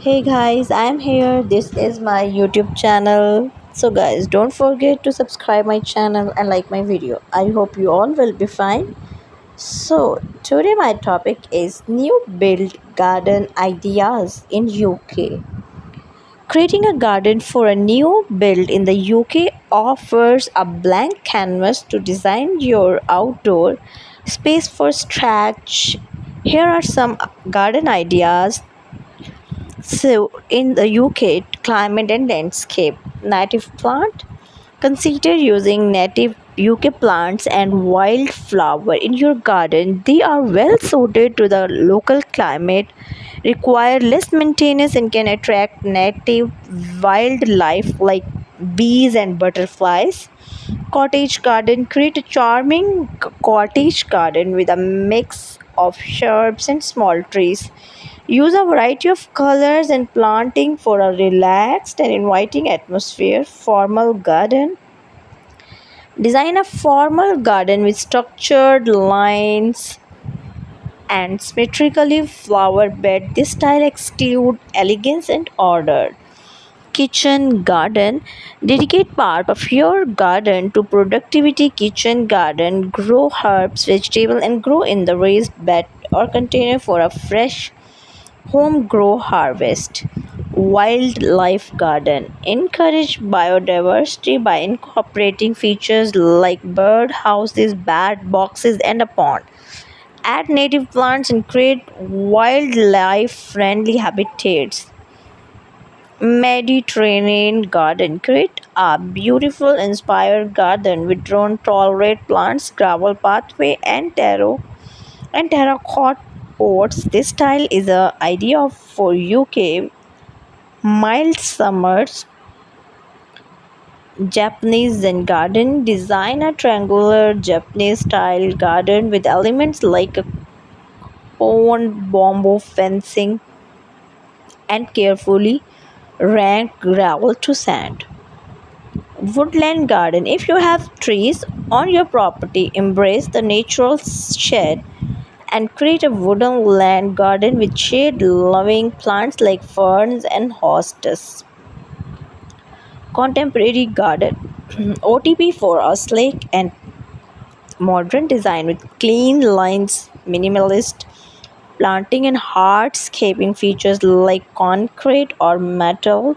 Hey guys, I'm here. This is my YouTube channel. So guys, don't forget to subscribe my channel and like my video. I hope you all will be fine. So today my topic is new build garden ideas in UK. Creating a garden for a new build in the UK offers a blank canvas to design your outdoor space for scratch. Here are some garden ideas. So, in the UK, climate and landscape, native plant. Consider using native UK plants and wildflower in your garden. They are well suited to the local climate, require less maintenance, and can attract native wildlife like bees and butterflies. Cottage garden. Create a charming cottage garden with a mix of shrubs and small trees. Use a variety of colors and planting for a relaxed and inviting atmosphere. Formal garden. Design a formal garden with structured lines and symmetrically flower bed. This style exclude elegance and order. Kitchen garden. Dedicate part of your garden to productivity. Kitchen garden. Grow herbs, vegetable and grow in the raised bed or container for a fresh home grow harvest. Wildlife garden. Encourage biodiversity by incorporating features like bird houses, bat boxes, and a pond. Add native plants and create wildlife friendly habitats. Mediterranean garden. Create a beautiful, inspired garden with drone tolerate plants, gravel pathway, and terracotta pots. This style is a idea for UK mild summers. Japanese Zen garden. Design a triangular Japanese style garden with elements like a pond, bamboo fencing, and carefully rank gravel to sand. Woodland garden. If you have trees on your property, embrace the natural shade and create a wooden land garden with shade loving plants like ferns and hostas. Contemporary garden. OTP for a sleek and modern design with clean lines, minimalist planting and hardscaping features like concrete or metal.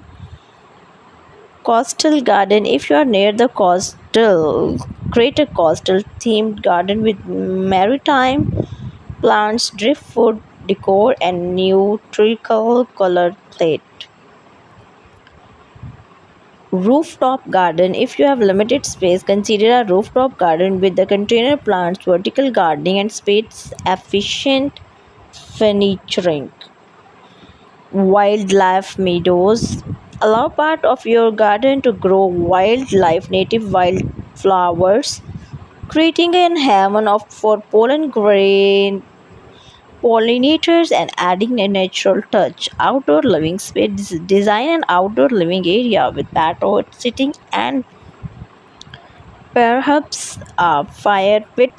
Coastal garden. If you are near the coastal, create a coastal themed garden with maritime plants, driftwood decor, and neutral color plate. Rooftop garden. If you have limited space, consider a rooftop garden with the container plants, vertical gardening, and space efficient furnituring. Wildlife meadows. Allow part of your garden to grow wildlife, native wildflowers, creating an haven of for pollen grain pollinators and adding a natural touch. Outdoor living space. Design an outdoor living area with patio, sitting, and perhaps a fire pit